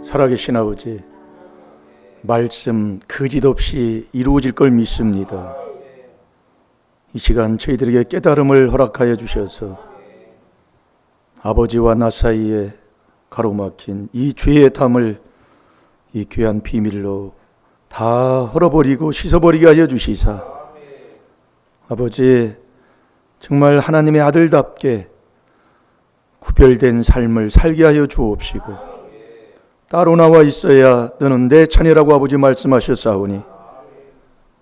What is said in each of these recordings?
살아계신 아버지, 말씀 거짓 없이 이루어질 걸 믿습니다. 이 시간 저희들에게 깨달음을 허락하여 주셔서 아버지와 나 사이에 가로막힌 이 죄의 담을 이 귀한 비밀로 다 헐어버리고 씻어버리게 하여 주시사, 아버지 정말 하나님의 아들답게 구별된 삶을 살게 하여 주옵시고, 따로 나와 있어야 너는 내 자녀라고 아버지 말씀하셨사오니,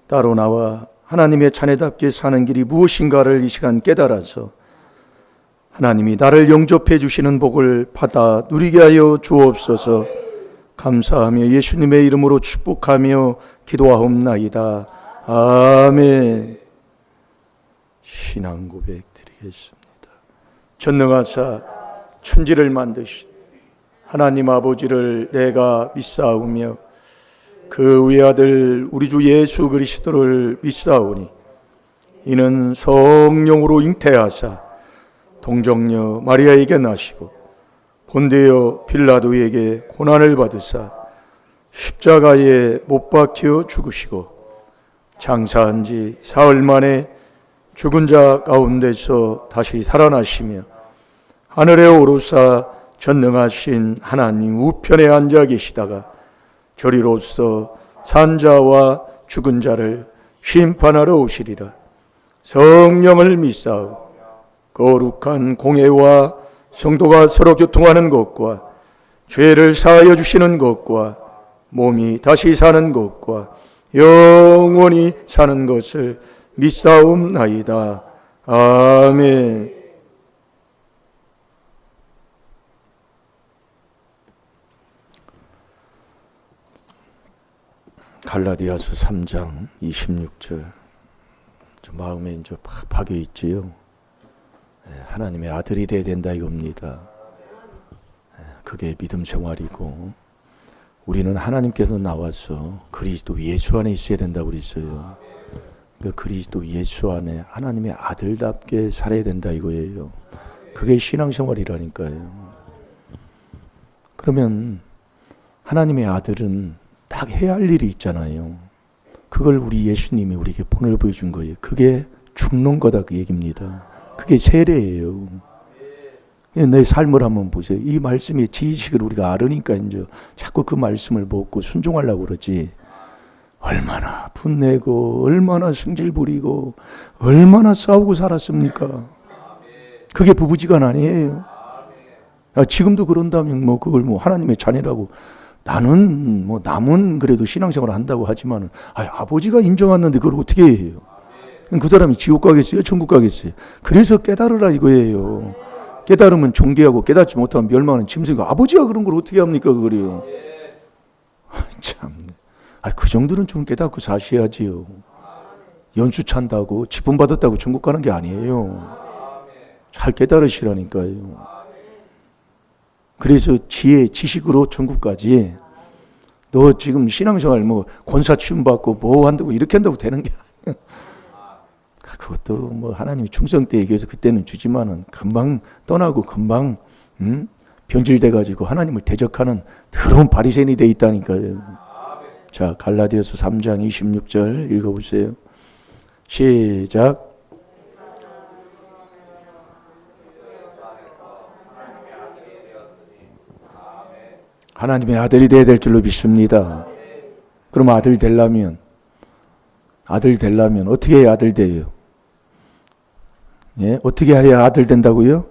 따로 나와 하나님의 자녀답게 사는 길이 무엇인가를 이 시간 깨달아서 하나님이 나를 영접해 주시는 복을 받아 누리게 하여 주옵소서. 감사하며 예수님의 이름으로 축복하며 기도하옵나이다. 아멘. 신앙 고백 드리겠습니다. 전능하사 천지를 만드신 하나님 아버지를 내가 믿사오며 그 외아들 우리 주 예수 그리스도를 믿사오니, 이는 성령으로 잉태하사 동정녀 마리아에게 나시고 본데요 빌라도에게 고난을 받으사 십자가에 못 박혀 죽으시고 장사한 지 사흘 만에 죽은 자 가운데서 다시 살아나시며 하늘에 오르사 전능하신 하나님 우편에 앉아 계시다가 저리로서 산자와 죽은 자를 심판하러 오시리라. 성령을 믿사오. 거룩한 공회와 성도가 서로 교통하는 것과 죄를 사하여 주시는 것과 몸이 다시 사는 것과 영원히 사는 것을 믿사옵나이다. 아멘. 갈라디아서 3장 26절, 마음에 이제 팍 박여 있지요. 하나님의 아들이 되어야 된다 이겁니다. 그게 믿음 생활이고, 우리는 하나님께서 나와서 그리스도 예수 안에 있어야 된다고 그랬어요. 그 그리스도 예수 안에 하나님의 아들답게 살아야 된다 이거예요. 그게 신앙생활이라니까요. 그러면 하나님의 아들은 딱 해야 할 일이 있잖아요. 그걸 우리 예수님이 우리에게 본을 보여준 거예요. 그게 죽는 거다 그 얘기입니다. 그게 세례예요. 내 삶을 한번 보세요. 이 말씀의 지식을 우리가 알으니까 이제 자꾸 그 말씀을 먹고 순종하려고 그러지. 얼마나 분내고 얼마나 승질 부리고 얼마나 싸우고 살았습니까? 그게 부부지간 아니에요. 지금도 그런다면 뭐 그걸 뭐 하나님의 자녀라고, 나는 뭐 남은 그래도 신앙생활을 한다고 하지만 아버지가 인정하는데 그걸 어떻게 해요? 그 사람이 지옥 가겠어요? 천국 가겠어요? 그래서 깨달으라 이거예요. 깨달으면 존귀하고 깨닫지 못하면 멸망하는 짐승이고, 아버지가 그런 걸 어떻게 합니까 그거요? 참, 그 정도는 좀 깨닫고 사셔야지요. 연수 찬다고 직분 받았다고 천국 가는 게 아니에요. 잘 깨달으시라니까요. 그래서 지혜, 지식으로 천국 가지. 너 지금 신앙생활 뭐 권사 취임 받고 뭐 한다고 이렇게 한다고 되는 게 아니야. 그것도 뭐 하나님이 충성 때 얘기해서 그때는 주지만은 금방 떠나고 금방 변질돼 가지고 하나님을 대적하는 더러운 바리새인이 돼 있다니까요. 자, 갈라디아서 3장 26절 읽어보세요. 시작. 하나님의 아들이 되어야 될 줄로 믿습니다. 그럼 아들 되려면 어떻게 해야 아들 돼요? 예? 어떻게 해야 아들 된다고요?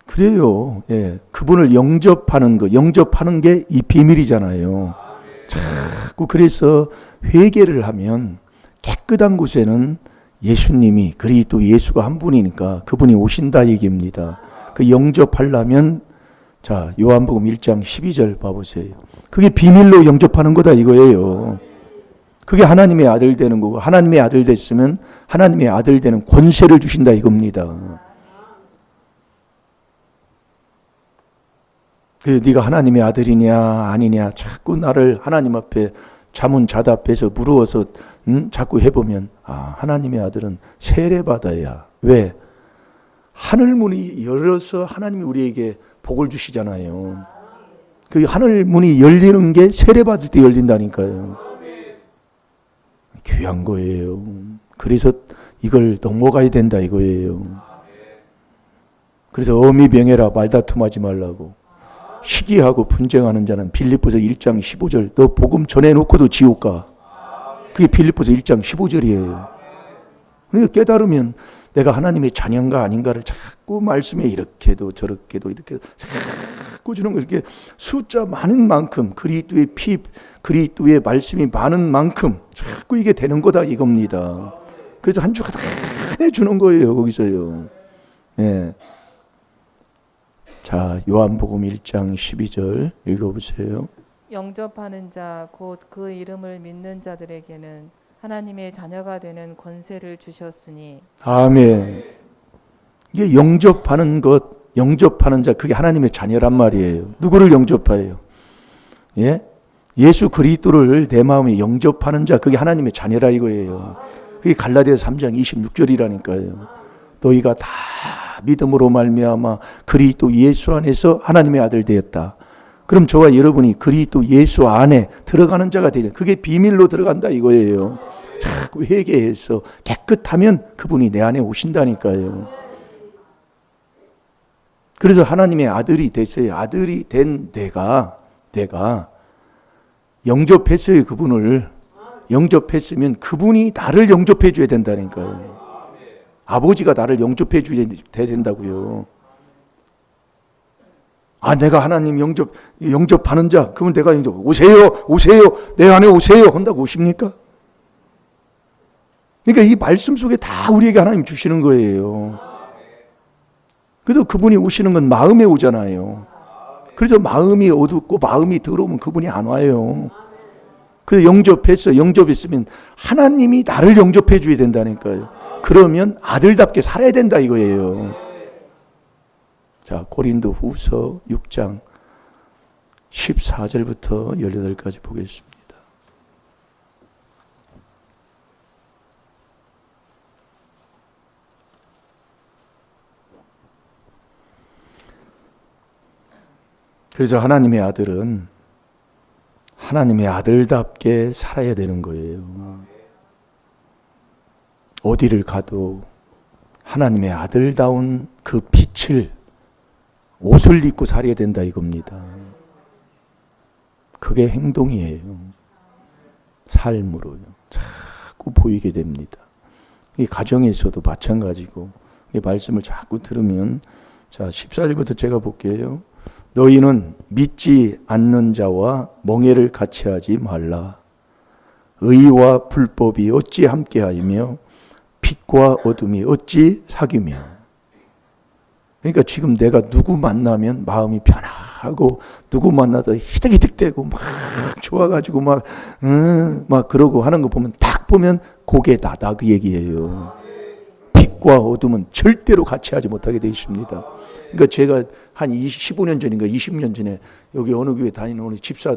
그래요. 예. 그분을 영접하는 게 이 비밀이잖아요. 자꾸 그래서 회개를 하면 깨끗한 곳에는 예수님이, 그리스도 예수가 한 분이니까 그분이 오신다 얘기입니다. 그 영접하려면, 자, 요한복음 1장 12절 봐보세요. 그게 비밀로 영접하는 거다 이거예요. 그게 하나님의 아들 되는 거고, 하나님의 아들 됐으면 하나님의 아들 되는 권세를 주신다 이겁니다. 네가 하나님의 아들이냐 아니냐 자꾸 나를 하나님 앞에 자문자답해서 물어서 자꾸 해보면, 하나님의 아들은 세례받아야. 왜? 하늘 문이 열어서 하나님이 우리에게 복을 주시잖아요. 그 하늘 문이 열리는 게 세례 받을 때 열린다니까요. 귀한 거예요. 그래서 이걸 넘어가야 된다 이거예요. 그래서 어미병해라 말다툼하지 말라고. 시기하고 분쟁하는 자는 빌립보서 1장 15절 너 복음 전해놓고도 지옥 가. 그게 빌립보서 1장 15절이에요. 그러니까 깨달으면 내가 하나님의 자녀인가 아닌가를 자꾸 말씀에 이렇게도 저렇게도 이렇게 자꾸 주는 거 이렇게 숫자 많은 만큼 그리스도의 피 그리스도의 말씀이 많은 만큼 자꾸 이게 되는 거다 이겁니다. 그래서 한 주가 다 해주는 거예요 거기서요. 예. 자 요한복음 1장 12절 읽어보세요. 영접하는 자 곧 그 이름을 믿는 자들에게는 하나님의 자녀가 되는 권세를 주셨으니. 아멘. 이게 영접하는 것, 영접하는 자 그게 하나님의 자녀란 말이에요. 누구를 영접해요? 예? 예수 그리스도를 내 마음에 영접하는 자 그게 하나님의 자녀라 이거예요. 그게 갈라디아서 3장 26절이라니까요. 너희가 다 믿음으로 말미암아 그리스도 예수 안에서 하나님의 아들 되었다. 그럼 저와 여러분이 그리스도 예수 안에 들어가는 자가 되죠. 그게 비밀로 들어간다 이거예요. 자꾸 회개해서 깨끗하면 그분이 내 안에 오신다니까요. 그래서 하나님의 아들이 됐어요. 아들이 된 내가 영접했어요. 그분을 영접했으면 그분이 나를 영접해 줘야 된다니까요. 아버지가 나를 영접해 줘야 된다고요. 아, 내가 하나님 영접하는 자, 그러면 내가 오세요, 내 안에 오세요 한다고 오십니까? 그러니까 이 말씀 속에 다 우리에게 하나님 주시는 거예요. 그래서 그분이 오시는 건 마음에 오잖아요. 그래서 마음이 어둡고 마음이 더러우면 그분이 안 와요. 그래서 영접했으면 하나님이 나를 영접해 줘야 된다니까요. 그러면 아들답게 살아야 된다 이거예요. 자, 고린도 후서 6장 14절부터 18절까지 보겠습니다. 그래서 하나님의 아들은 하나님의 아들답게 살아야 되는 거예요. 어디를 가도 하나님의 아들다운 그 빛을 옷을 입고 살아야 된다 이겁니다. 그게 행동이에요. 삶으로요. 자꾸 보이게 됩니다. 이 가정에서도 마찬가지고 이 말씀을 자꾸 들으면 자 14절부터 제가 볼게요. 너희는 믿지 않는 자와 멍에를 같이 하지 말라. 의와 불법이 어찌 함께하이며 빛과 어둠이 어찌 사귀며. 그러니까 지금 내가 누구 만나면 마음이 편하고 누구 만나서 히득히득대고 막 좋아가지고 막 그러고 하는 거 보면 딱 보면 그게 나다 그 얘기예요. 빛과 어둠은 절대로 같이 하지 못하게 되어 있습니다. 그러니까 제가 한 15년 전인가 20년 전에 여기 어느 교회 다니는 어느 집사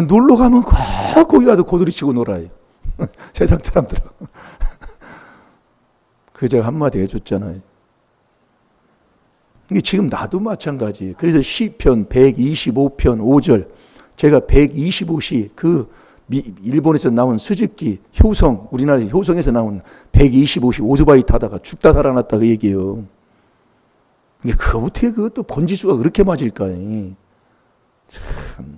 놀러 가면 꼭 거기 가서 고드리 치고 놀아요. 세상 사람들은. 그 제가 한마디 해줬잖아요. 이게 지금 나도 마찬가지예요. 그래서 시편 125편 5절 제가 125시 그 일본에서 나온 스즈키 효성 우리나라 효성에서 나온 125시 오토바이 타다가 죽다 살아났다 그 얘기예요. 이게 어떻게 그것도 번지수가 그렇게 맞을까요? 참.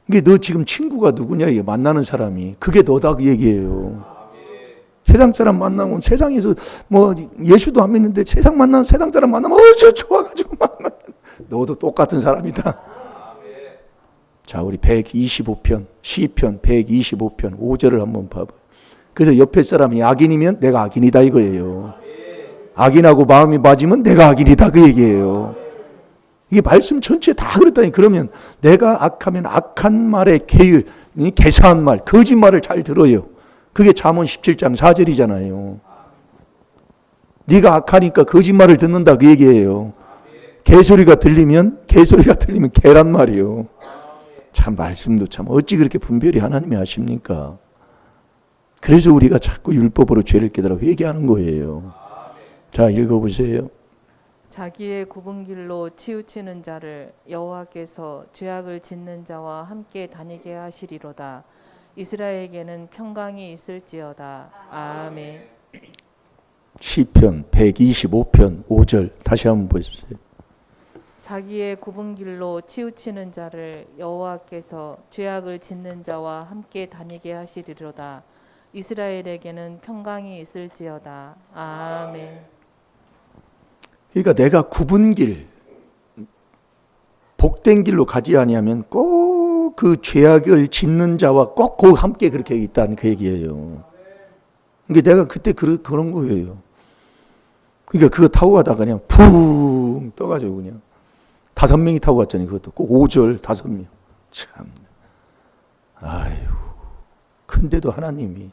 이게 너 지금 친구가 누구냐 이게 만나는 사람이 그게 너다 그 얘기예요. 세상 사람 만나면 세상에서 뭐 예수도 안 믿는데 세상 사람 만나면 저 좋아가지고 만나. 너도 똑같은 사람이다. 자 우리 125편 시편 125편 5절을 한번 봐봐. 그래서 옆에 사람이 악인이면 내가 악인이다 이거예요. 악인하고 마음이 맞으면 내가 악인이다 그 얘기예요. 이게 말씀 전체 다 그렇다니. 그러면 내가 악하면 악한 말의 개사한 말 거짓말을 잘 들어요. 그게 잠언 17장 4절이잖아요. 네가 악하니까 거짓말을 듣는다 그 얘기예요. 개소리가 들리면 개란 말이에요. 참 말씀도 참 어찌 그렇게 분별이 하나님이 하십니까? 그래서 우리가 자꾸 율법으로 죄를 깨달아 회개하는 거예요. 자, 읽어보세요. 자기의 굽은 길로 치우치는 자를 여호와께서 죄악을 짓는 자와 함께 다니게 하시리로다. 이스라엘에게는 평강이 있을지어다. 아멘. 시편 125편 5절 다시 한번 보십시오. 자기의 굽은 길로 치우치는 자를 여호와께서 죄악을 짓는 자와 함께 다니게 하시리로다. 이스라엘에게는 평강이 있을지어다. 아멘. 그러니까 내가 굽은 길, 복된 길로 가지 아니하면 꼭 그 죄악을 짓는 자와 꼭 함께 그렇게 있다는 그 얘기예요. 그러니까 내가 그때 그런 거예요. 그러니까 그거 타고 가다가 그냥 붕 떠가지고 그냥 5명이 타고 갔잖아요. 그것도 꼭 5절 5명. 참, 아유, 근데도 하나님이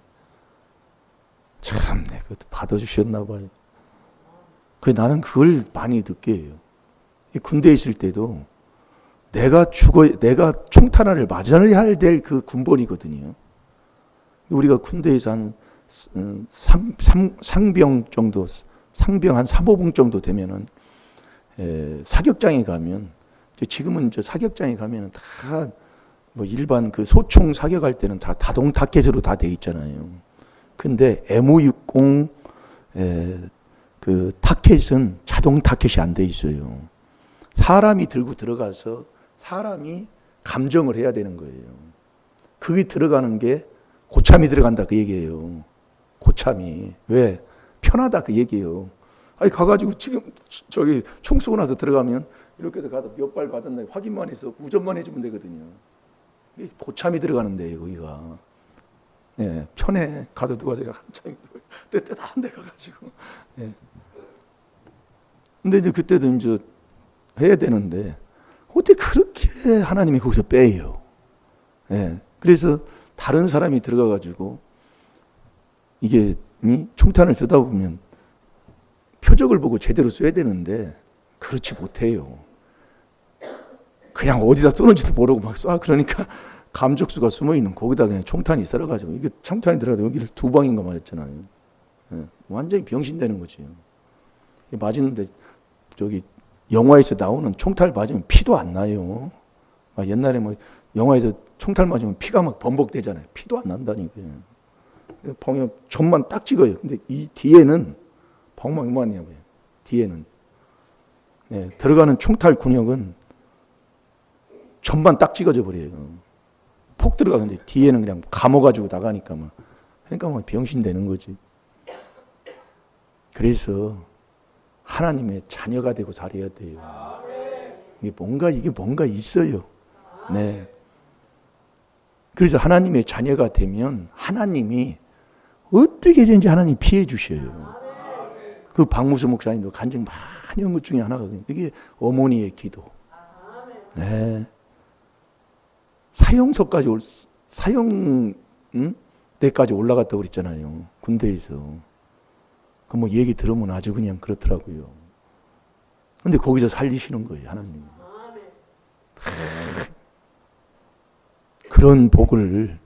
참내 그것도 받아주셨나 봐요. 나는 그걸 많이 느껴요. 군대에 있을 때도 내가 총탄알을 맞아야 될 그 군번이거든요. 우리가 군대에서 한 상병 정도, 상병 한 3호봉 정도 되면은 사격장에 가면, 지금은 사격장에 가면은 다 뭐 일반 그 소총 사격할 때는 다 다동 타켓으로 다 돼 있잖아요. 근데 M560 그 타켓은 자동 타켓이 안 돼 있어요. 사람이 들고 들어가서 사람이 감정을 해야 되는 거예요. 그게 들어가는 게 고참이 들어간다 그 얘기예요. 고참이. 왜? 편하다 그 얘기예요. 아니 가가지고 지금 저기 총 쏘고 나서 들어가면 이렇게 가서 몇 발 맞았나 확인만 해서 우전만 해주면 되거든요. 고참이 들어가는데 거기가. 예, 편해. 가도 누가 제가 한참 뜨뜻한 데 가가지고. 예. 근데 이제 그때도 이제 해야 되는데 어떻게 그렇게 하나님이 거기서 빼요. 예. 그래서 다른 사람이 들어가가지고 이게 총탄을 쳐다보면 표적을 보고 제대로 쏘야 되는데 그렇지 못해요. 그냥 어디다 쏘는지도 모르고 막 쏴. 그러니까 감적수가 숨어있는 거기다 그냥 총탄이 썰어가지고 이게 총탄이 들어가서 여기를 2방인가 맞았잖아요. 예. 완전히 병신되는 거지. 맞았는데 저기 영화에서 나오는 총탈 맞으면 피도 안 나요. 옛날에 뭐 영화에서 총탈 맞으면 피가 막 범벅되잖아요. 피도 안 난다니까요. 방금 점만 딱 찍어요. 근데 이 뒤에는 방망이만이야. 뒤에는 들어가는 총탈 군역은 점만 딱 찍어져 버려요. 폭 들어가는데 뒤에는 그냥 감아가지고 나가니까 막 그러니까 막 병신 되는 거지. 그래서 하나님의 자녀가 되고 살아야 돼요. 이게 뭔가 있어요. 네. 그래서 하나님의 자녀가 되면 하나님이 어떻게든지 하나님 피해 주셔요. 그 박무수 목사님도 간증 많이 한 것 중에 하나거든요. 이게 어머니의 기도. 네. 사형 때까지 올라갔다고 그랬잖아요. 군대에서. 그 뭐 얘기 들으면 아주 그냥 그렇더라고요. 근데 거기서 살리시는 거예요, 하나님. 그런 복을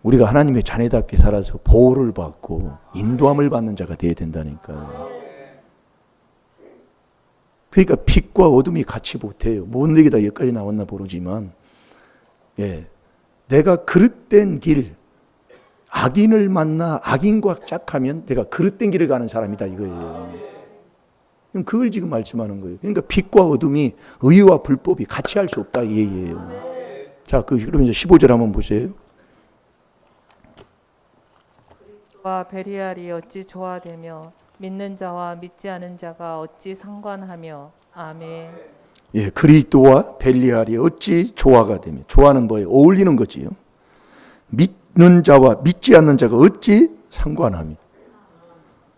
우리가 하나님의 자녀답게 살아서 보호를 받고 인도함을 받는 자가 되어야 된다니까요. 그러니까 빛과 어둠이 같이 못해요. 뭔 얘기 다 여기까지 나왔나 모르지만, 내가 그릇된 길, 악인을 만나 악인과 짝하면 내가 그릇된 길을 가는 사람이다 이거예요. 그걸 지금 말씀하는 거예요. 그러니까 빛과 어둠이 의와 불법이 같이 할 수 없다 이 얘기예요. 자, 그러면 이제 15절 한번 보세요. 그리스도와 베리알이 어찌 조화되며 믿는 자와 믿지 않은 자가 어찌 상관하며. 아멘. 예, 그리스도와 벨리알이 어찌 조화가 되며. 조화는 뭐예요? 어울리는 거지요. 믿는 자와 믿지 않는 자가 어찌 상관하며.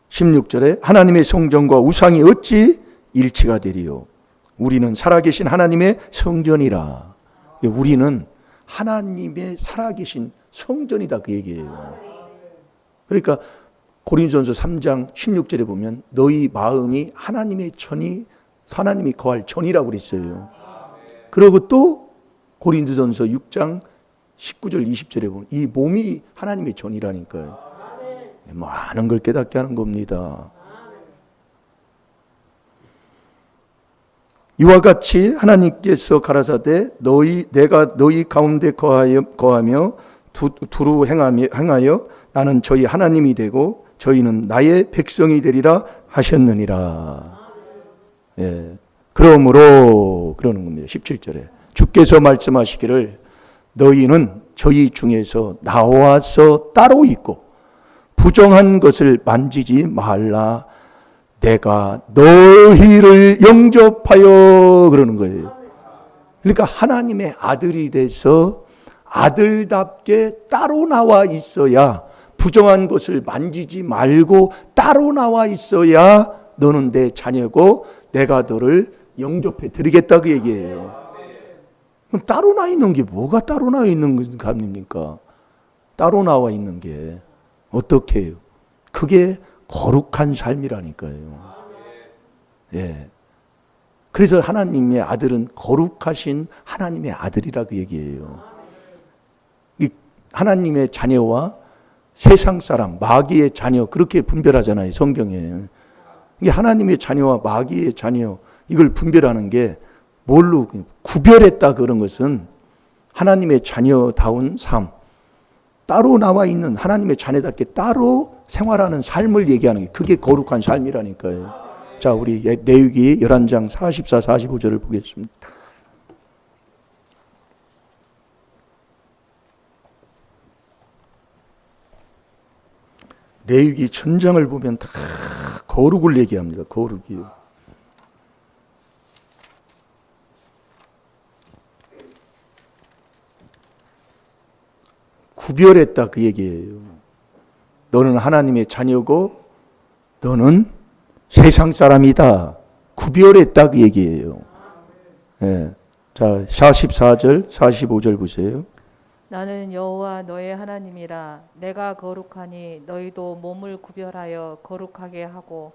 16절에 하나님의 성전과 우상이 어찌 일치가 되리요. 우리는 살아계신 하나님의 성전이라. 우리는 하나님의 살아계신 성전이다 그 얘기예요. 그러니까 고린도전서 3장 16절에 보면 너희 마음이 하나님의 전이 하나님이 거할 전이라고 그랬어요. 그리고 또 고린도전서 6장 19절 20절에 보면 이 몸이 하나님의 전이라니까요. 많은 걸 깨닫게 하는 겁니다. 이와 같이 하나님께서 가라사대 내가 너희 가운데 거하며 두루 행하여 나는 저희 하나님이 되고 저희는 나의 백성이 되리라 하셨느니라. 예. 그러므로 그러는 겁니다. 17절에 주께서 말씀하시기를 너희는 저희 중에서 나와서 따로 있고 부정한 것을 만지지 말라. 내가 너희를 영접하여 그러는 거예요. 그러니까 하나님의 아들이 돼서 아들답게 따로 나와 있어야, 부정한 것을 만지지 말고 따로 나와 있어야 너는 내 자녀고 내가 너를 영접해 드리겠다 그 얘기예요. 그럼 따로 나와 있는 게 뭐가 따로 나와 있는 겁니까? 따로 나와 있는 게 어떻게 해요? 그게 거룩한 삶이라니까요. 예. 그래서 하나님의 아들은 거룩하신 하나님의 아들이라 그 얘기예요. 이 하나님의 자녀와 세상 사람, 마귀의 자녀 그렇게 분별하잖아요, 성경에. 이게 하나님의 자녀와 마귀의 자녀 이걸 분별하는 게 뭘로 구별했다 그런 것은 하나님의 자녀다운 삶, 따로 나와 있는 하나님의 자녀답게 따로 생활하는 삶을 얘기하는 게 그게 거룩한 삶이라니까요. 자, 우리 레위기 11장 44, 45절을 보겠습니다. 레위기 전장을 보면 다 거룩을 얘기합니다. 거룩이요. 구별했다 그 얘기예요. 너는 하나님의 자녀고 너는 세상 사람이다. 구별했다 그 얘기예요. 예. 자, 44절, 45절 보세요. 나는 여호와 너의 하나님이라. 내가 거룩하니 너희도 몸을 구별하여 거룩하게 하고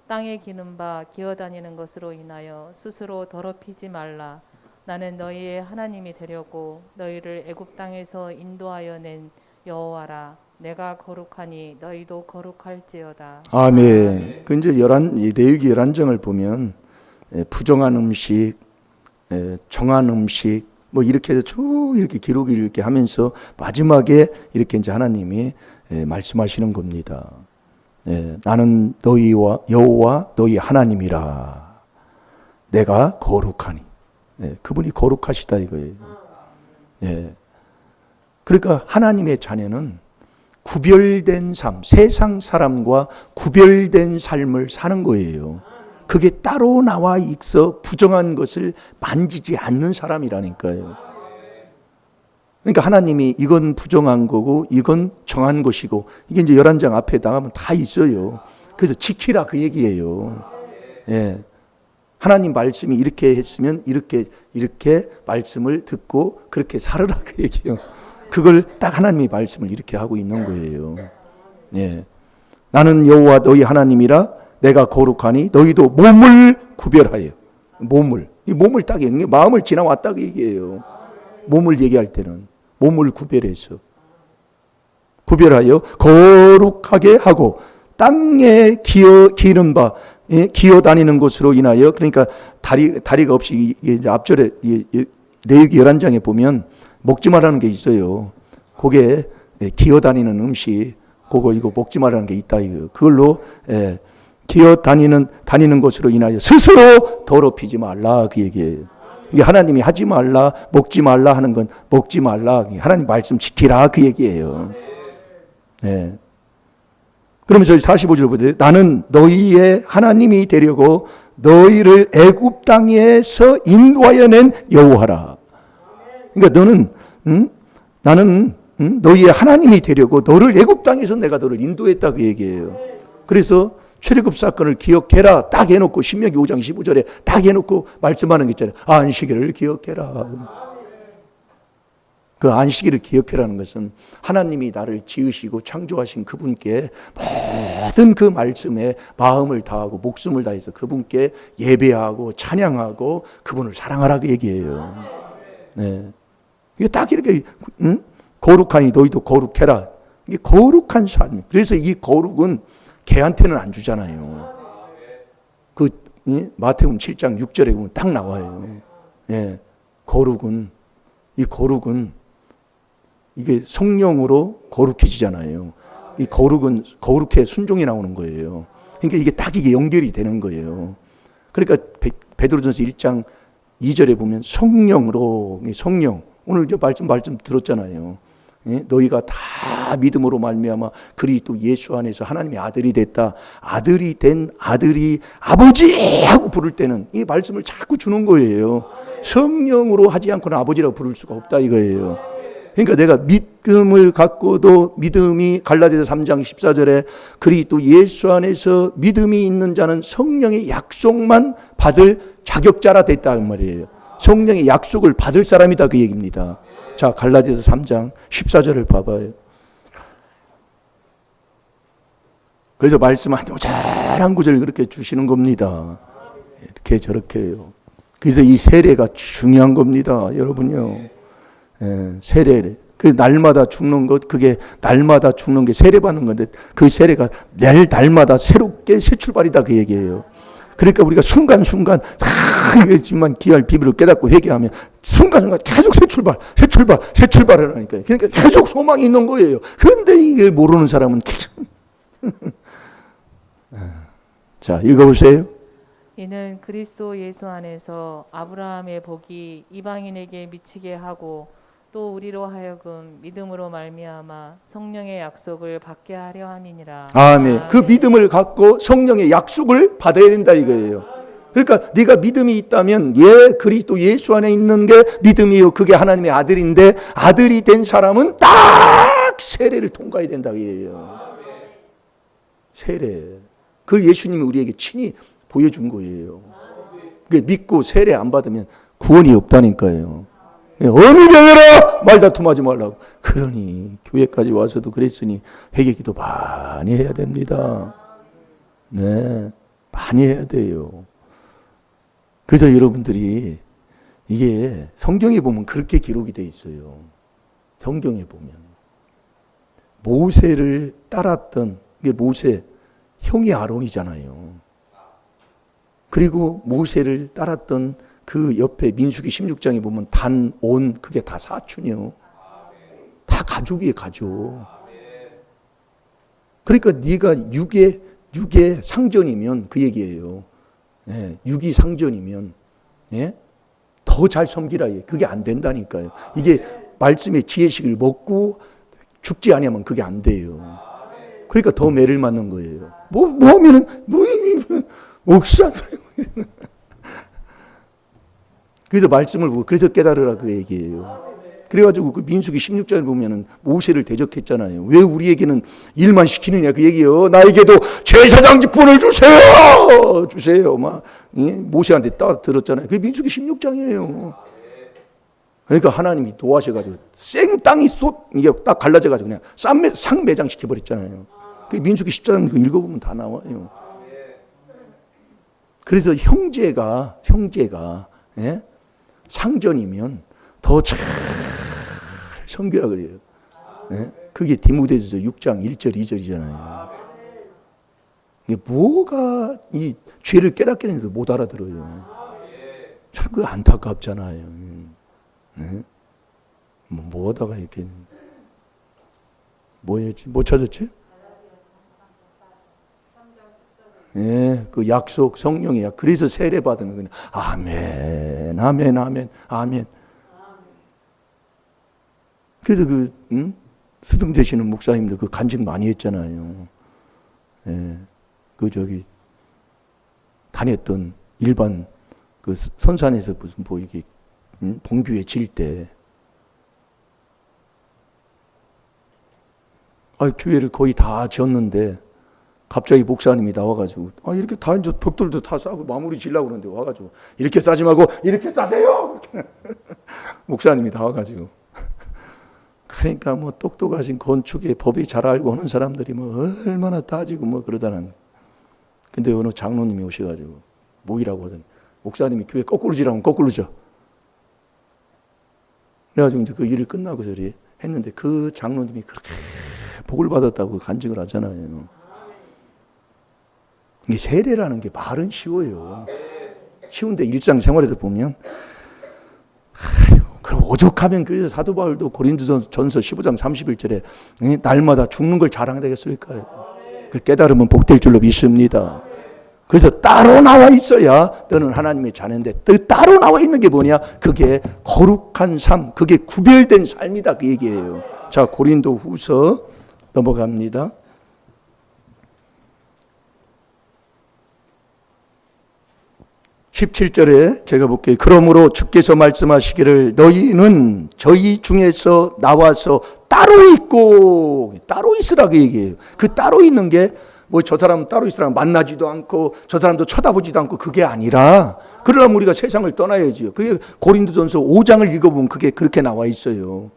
땅에 기는 바 기어다니는 것으로 인하여 스스로 더럽히지 말라. 나는 너희의 하나님이 되려고 너희를 애굽 땅에서 인도하여 낸 여호와라. 내가 거룩하니 너희도 거룩할지어다. 아멘. 그 이제 레위기 11장을 보면 부정한 음식, 정한 음식 뭐 이렇게 해서 쭉 이렇게 기록을 이렇게 하면서 마지막에 이렇게 이제 하나님이 말씀하시는 겁니다. 나는 너희와 여호와 너희 하나님이라. 내가 거룩하니. 그분이 거룩하시다 이거예요. 그러니까 하나님의 자녀는 구별된 삶, 세상 사람과 구별된 삶을 사는 거예요. 그게 따로 나와 있어 부정한 것을 만지지 않는 사람이라니까요. 그러니까 하나님이 이건 부정한 거고 이건 정한 것이고 이게 이제 11장 앞에 나가면 다 있어요. 그래서 지키라 그 얘기예요. 하나님 말씀이 이렇게 했으면 이렇게 말씀을 듣고 그렇게 살으라 그 얘기예요. 그걸 딱 하나님이 말씀을 이렇게 하고 있는 거예요. 나는 여호와 너희 하나님이라. 내가 거룩하니 너희도 몸을 구별하여. 이 몸을 딱 마음을 지나왔다 그 얘기예요. 몸을 얘기할 때는 몸을 구별하여 거룩하게 하고 땅에 기는 바 기어 다니는 것으로 인하여. 그러니까 다리가 없이 이제 앞절에 레위기 11장에 보면 먹지 말라는 게 있어요. 그게 기어 다니는 음식, 이거 먹지 말라는 게 있다 이거. 그걸로 기어 다니는 것으로 인하여 스스로 더럽히지 말라 그 얘기예요. 이게 하나님이 하지 말라, 먹지 말라 하는 건 먹지 말라. 하나님 말씀 지키라 그 얘기예요. 그러면 저희 45절 보세요. 나는 너희의 하나님이 되려고 너희를 애굽 땅에서 인도하여 낸 여호와라. 그러니까 나는 너희의 하나님이 되려고 너를 애굽 땅에서 내가 너를 인도했다 그 얘기예요. 그래서 출애굽 사건을 기억해라 딱 해놓고 신명기 5장 15절에 딱 해놓고 말씀하는 게 있잖아요. 안식일을 기억해라. 그 안식일을 기억해라는 것은 하나님이 나를 지으시고 창조하신 그분께 모든 그 말씀에 마음을 다하고 목숨을 다해서 그분께 예배하고 찬양하고 그분을 사랑하라 그 얘기예요. 이게 딱 이렇게 거룩하니 너희도 거룩해라. 이게 거룩한 삶. 그래서 이 거룩은 개한테는 안 주잖아요. 그 마태복음 7장 6절에 보면 딱 나와요. 예, 거룩은 이게 성령으로 거룩해지잖아요. 이 거룩은 거룩해 순종이 나오는 거예요. 그러니까 이게 딱 이게 연결이 되는 거예요. 그러니까 베드로전서 1장 2절에 보면 성령으로 성령 오늘 말씀 들었잖아요. 예? 너희가 다 믿음으로 말미암아 그리스도 예수 안에서 하나님의 아들이 됐다. 아들이 된 아들이 아버지 하고 부를 때는 이 말씀을 자꾸 주는 거예요. 성령으로 하지 않고는 아버지라고 부를 수가 없다 이거예요. 그러니까 내가 믿음을 갖고도 믿음이 갈라디아서 3장 14절에 그리스도 예수 안에서 믿음이 있는 자는 성령의 약속만 받을 자격자라 됐다는 말이에요. 성령의 약속을 받을 사람이다 그 얘기입니다. 자, 갈라디아서 3장 14절을 봐봐요. 그래서 말씀하는 잘한 구절을 그렇게 주시는 겁니다. 이렇게 저렇게요. 그래서 이 세례가 중요한 겁니다. 여러분요. 예, 세례. 그 날마다 죽는 것, 그게 날마다 죽는 게 세례 받는 건데 그 세례가 날마다 새롭게 새 출발이다 그 얘기예요. 그러니까 우리가 순간순간 이게지만 기할 비밀을 깨닫고 회개하면 순간순간 계속 새 출발을 하니까요. 그러니까 계속 소망이 있는 거예요. 그런데 이걸 모르는 사람은 자, 읽어보세요. 이는 그리스도 예수 안에서 아브라함의 복이 이방인에게 미치게 하고 또 우리로 하여금 믿음으로 말미암아 성령의 약속을 받게 하려 함이니라. 아멘. 그 믿음을 갖고 성령의 약속을 받아야 된다 이거예요. 그러니까 네가 믿음이 있다면 그리스도 예수 안에 있는 게 믿음이요. 그게 하나님의 아들인데 아들이 된 사람은 딱 세례를 통과해야 된다 이거예요. 세례. 그걸 예수님이 우리에게 친히 보여준 거예요. 믿고 세례 안 받으면 구원이 없다니까요. 어느 병이라 말다툼하지 말라고. 그러니 교회까지 와서도 그랬으니 회개기도 많이 해야 됩니다. 네, 많이 해야 돼요. 그래서 여러분들이 이게 성경에 보면 그렇게 기록이 돼 있어요. 성경에 보면 모세를 따랐던 게 모세 형이 아론이잖아요. 그리고 모세를 따랐던 그 옆에 민수기 16장에 보면 단, 온 그게 다 사촌이요. 다 가족이에요, 가족. 그러니까 네가 육의 상전이면 그 얘기예요. 예, 육이 상전이면 예? 더 잘 섬기라. 그게 안 된다니까요. 이게 말씀의 지혜식을 먹고 죽지 아니하면 그게 안 돼요. 그러니까 더 매를 맞는 거예요. 뭐 하면은 목사 그래서 말씀을 보고 그래서 깨달으라 그 얘기예요. 그래가지고 그 민수기 16장을 보면은 모세를 대적했잖아요. 왜 우리에게는 일만 시키느냐 그 얘기예요. 나에게도 제사장 직분을 주세요. 막 모세한테 딱 들었잖아요. 그게 민수기 16장이에요. 그러니까 하나님이 도와셔가지고 생 땅이 이게 딱 갈라져가지고 그냥 상 매장 시켜버렸잖아요. 그 민수기 10장 그 읽어보면 다 나와요. 그래서 형제가 예? 상전이면 더 잘 섬기라 그래요. 예? 그게 디모데전서 6장 1절 2절이잖아요. 이게 뭐가 이 죄를 깨닫게 해서 못 알아들어요. 참 그 안타깝잖아요. 예? 뭐 하다가 이렇게 뭐였지? 못 찾았지? 예, 그 약속, 성령의 약. 그래서 세례 받으면 그냥 아멘, 아멘, 아멘, 아멘. 그래서 수등 되시는 목사님들 그 간증 많이 했잖아요. 예, 다녔던 일반 그 선산에서 무슨 이게 봉규에 질 때, 교회를 거의 다 지었는데. 갑자기 목사님이 나와가지고 이렇게 다 이제 벽돌도 다 싸고 마무리 지려고 그러는데 와가지고 이렇게 싸지 말고 이렇게 싸세요. 목사님이 나와가지고 그러니까 뭐 똑똑하신 건축의 법이 잘 알고 하는 사람들이 뭐 얼마나 따지고 뭐 그러다는. 근데 어느 장로님이 오셔가지고 뭐이라고 하더니 목사님이 교회 거꾸로 지라면 거꾸로 져. 그래가지고 이제 그 일을 끝나고서 했는데 그 장로님이 그렇게 복을 받았다고 간증을 하잖아요. 이게 세례라는 게 말은 쉬워요. 쉬운데 일상생활에서 보면 그럼 오죽하면 그래서 사도 바울도 고린도전서 15장 31절에 날마다 죽는 걸 자랑하겠을까요? 그 깨달으면 복될 줄로 믿습니다. 그래서 따로 나와 있어야 너는 하나님의 자녀인데 따로 나와 있는 게 뭐냐? 그게 거룩한 삶, 그게 구별된 삶이다 그 얘기예요. 자, 고린도 후서 넘어갑니다. 17절에 제가 볼게요. 그러므로 주께서 말씀하시기를 너희는 저희 중에서 나와서 따로 있고, 따로 있으라 그 얘기예요. 그 따로 있는 게 뭐 저 사람 따로 있으라 만나지도 않고 저 사람도 쳐다보지도 않고 그게 아니라, 그러려면 우리가 세상을 떠나야지요. 그게 고린도전서 5장을 읽어보면 그게 그렇게 나와 있어요.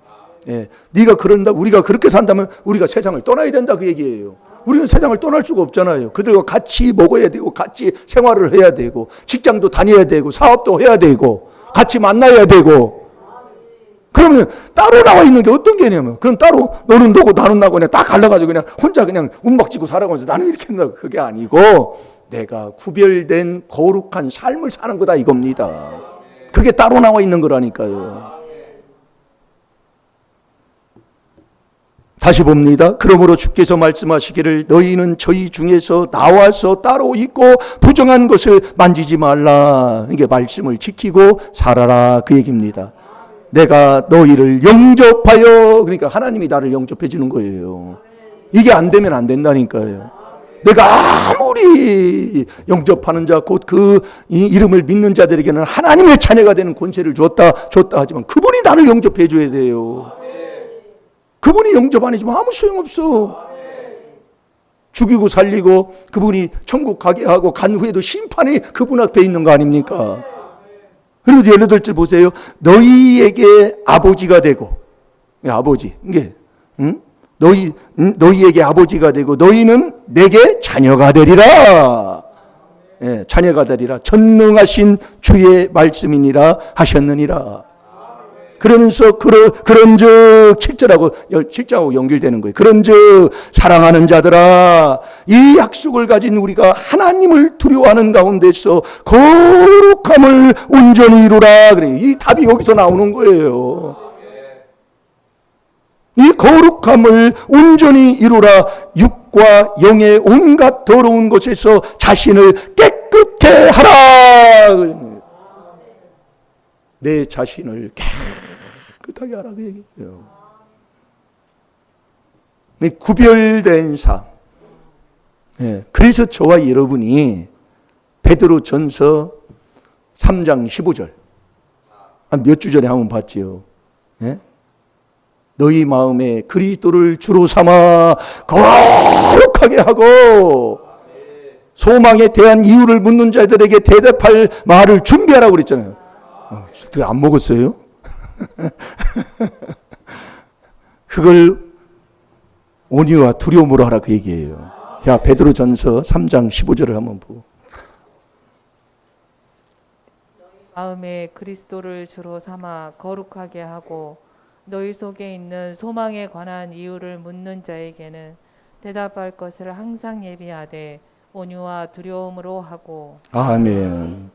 예, 네가 그런다, 우리가 그렇게 산다면 우리가 세상을 떠나야 된다 그 얘기예요. 우리는 세상을 떠날 수가 없잖아요. 그들과 같이 먹어야 되고 같이 생활을 해야 되고 직장도 다녀야 되고 사업도 해야 되고 같이 만나야 되고. 그러면 따로 나와 있는 게 어떤 개념이에요? 그럼 따로 너는 너고 나는 나고 그냥 딱 갈라가지고 그냥 혼자 그냥 움박지고 살아가면서 나는 이렇게 한다고, 그게 아니고 내가 구별된 거룩한 삶을 사는 거다 이겁니다. 그게 따로 나와 있는 거라니까요. 다시 봅니다. 그러므로 주께서 말씀하시기를 너희는 저희 중에서 나와서 따로 있고 부정한 것을 만지지 말라. 이게 말씀을 지키고 살아라 그 얘기입니다. 내가 너희를 영접하여, 그러니까 하나님이 나를 영접해 주는 거예요. 이게 안 되면 안 된다니까요. 내가 아무리 영접하는 자 곧 그 이름을 믿는 자들에게는 하나님의 자녀가 되는 권세를 줬다 하지만 그분이 나를 영접해 줘야 돼요. 그분이 영접 안 해주면 아무 소용없어. 죽이고 살리고 그분이 천국 가게 하고 간 후에도 심판이 그분 앞에 있는 거 아닙니까? 그리고 18절 보세요. 너희에게 아버지가 되고, 아버지, 이게 너희에게 아버지가 되고 너희는 내게 자녀가 되리라. 예, 자녀가 되리라. 전능하신 주의 말씀이니라 하셨느니라. 그러면서 그런즉 7절하고 연결되는 거예요. 그런즉 사랑하는 자들아, 이 약속을 가진 우리가 하나님을 두려워하는 가운데서 거룩함을 온전히 이루라. 그래요. 이 답이 여기서 나오는 거예요. 이 거룩함을 온전히 이루라. 육과 영의 온갖 더러운 것에서 자신을 깨끗게 하라. 내 자신을 깨끗하게 하라 그 얘기예요. 구별된 삶. 예, 그래서 저와 여러분이 베드로전서 3장 15절 한 몇 주 전에 한번 봤지요. 예? 너희 마음에 그리스도를 주로 삼아 거룩하게 하고 소망에 대한 이유를 묻는 자들에게 대답할 말을 준비하라고 그랬잖아요. 어떻게 안 먹었어요? 그걸 온유와 두려움으로 하라 그 얘기예요. 야, 베드로전서 3장 15절을 한번 보고. 마음에 그리스도를 주로 삼아 거룩하게 하고 너희 속에 있는 소망에 관한 이유를 묻는 자에게는 대답할 것을 항상 예비하되 온유와 두려움으로 하고. 아멘.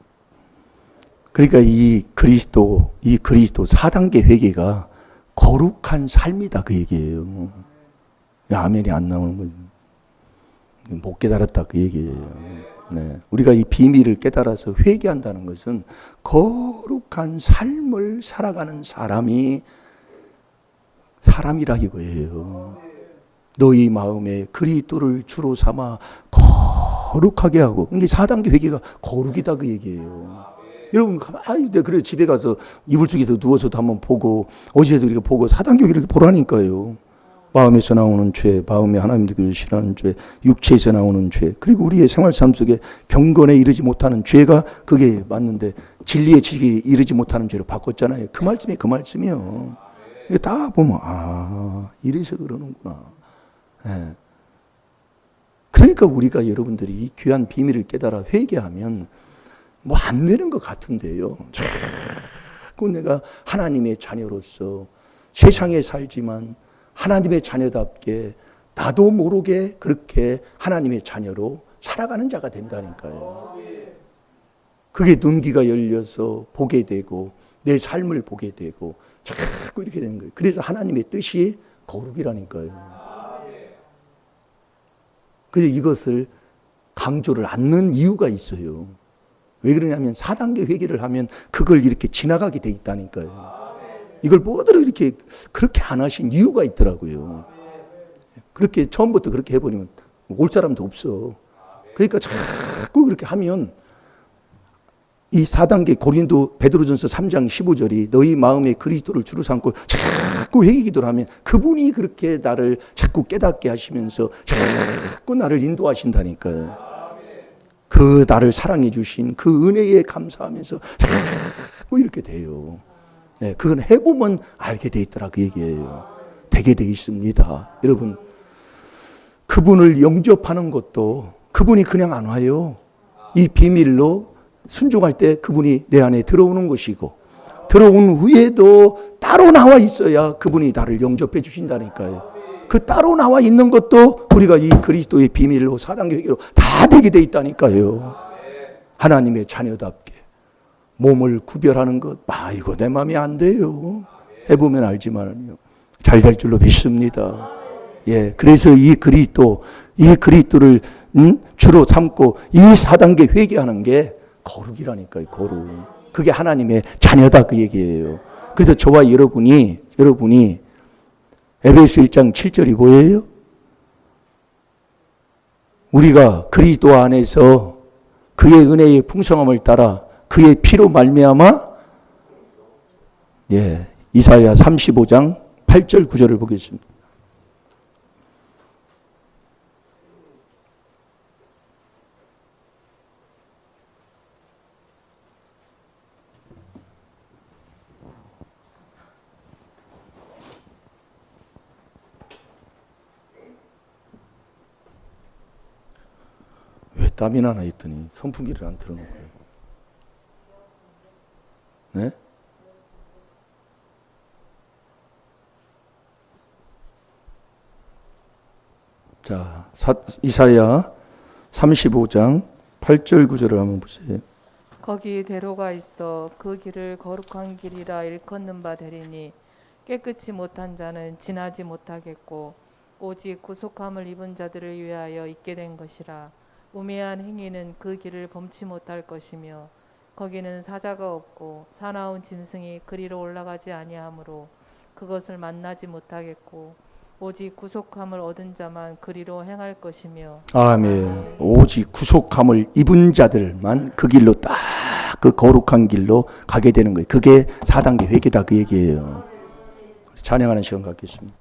그러니까 이 그리스도 4단계 회개가 거룩한 삶이다 그 얘기예요. 아멘이 안 나오는 거죠. 못 깨달았다 그 얘기예요. 네. 우리가 이 비밀을 깨달아서 회개한다는 것은 거룩한 삶을 살아가는 사람이라 이거예요. 너희 마음에 그리스도를 주로 삼아 거룩하게 하고, 이게 4단계 회개가 거룩이다 그 얘기예요. 여러분, 그래 집에 가서 이불 속에서 누워서도 한번 보고 어제도 이렇게 보고 4단계 회개를 보라니까요. 마음에서 나오는 죄, 마음에 하나님을 싫어하는 죄, 육체에서 나오는 죄, 그리고 우리의 생활 삶 속에 경건에 이르지 못하는 죄가 그게 맞는데 진리의 지식에 이르지 못하는 죄로 바꿨잖아요. 그 말씀이 그 말씀이요. 다 보면 이래서 그러는구나. 네. 그러니까 우리가 여러분들이 이 귀한 비밀을 깨달아 회개하면 뭐 안 되는 것 같은데요. 자꾸 내가 하나님의 자녀로서 세상에 살지만 하나님의 자녀답게 나도 모르게 그렇게 하나님의 자녀로 살아가는 자가 된다니까요. 그게 눈기가 열려서 보게 되고 내 삶을 보게 되고 자꾸 이렇게 되는 거예요. 그래서 하나님의 뜻이 거룩이라니까요. 그래서 이것을 강조를 않는 이유가 있어요. 왜 그러냐면 4단계 회개를 하면 그걸 이렇게 지나가게 돼 있다니까요. 이걸 뭐대로 이렇게 그렇게 안 하신 이유가 있더라고요. 그렇게 처음부터 그렇게 해버리면 올 사람도 없어. 그러니까 자꾸 그렇게 하면 이 4단계 고린도 베드로전서 3장 15절이 너희 마음에 그리스도를 주로 삼고 자꾸 회개기도를 하면 그분이 그렇게 나를 자꾸 깨닫게 하시면서 자꾸 나를 인도하신다니까요. 그 나를 사랑해 주신 그 은혜에 감사하면서 자꾸 이렇게 돼요. 네, 그건 해보면 알게 돼 있더라 그 얘기예요. 되게 돼 있습니다. 여러분, 그분을 영접하는 것도 그분이 그냥 안 와요. 이 비밀로 순종할 때 그분이 내 안에 들어오는 것이고, 들어온 후에도 따로 나와 있어야 그분이 나를 영접해 주신다니까요. 그 따로 나와 있는 것도 우리가 이 그리스도의 비밀로 4단계 회개로 다 되게 돼 있다니까요. 하나님의 자녀답게 몸을 구별하는 것, 이거 내 마음에 안 돼요. 해보면 알지만요. 잘 될 줄로 믿습니다. 예, 그래서 이 그리스도를 주로 삼고 이 4단계 회개하는 게 거룩이라니까요. 거룩. 그게 하나님의 자녀다 그 얘기예요. 그래서 저와 여러분이 에베소 1장 7절이 뭐예요? 우리가 그리스도 안에서 그의 은혜의 풍성함을 따라 그의 피로 말미암아 이사야 35장 8절 9절을 보겠습니다. 왜 땀이 나나 했더니 선풍기를 안 틀어놓은 거예요. 네? 자, 이사야 35장 8절 9절을 한번 보세요. 거기 대로가 있어 그 길을 거룩한 길이라 일컫는 바 되리니 깨끗이 못한 자는 지나지 못하겠고 오직 구속함을 입은 자들을 위하여 있게 된 것이라. 우매한 행위는 그 길을 범치 못할 것이며 거기는 사자가 없고 사나운 짐승이 그리로 올라가지 아니하므로 그것을 만나지 못하겠고 오직 구속함을 얻은 자만 그리로 행할 것이며. 아멘. 오직 구속함을 입은 자들만 그 길로 딱 그 거룩한 길로 가게 되는 거예요. 그게 4단계 회개다 그 얘기예요. 찬양하는 시간 갖겠습니다.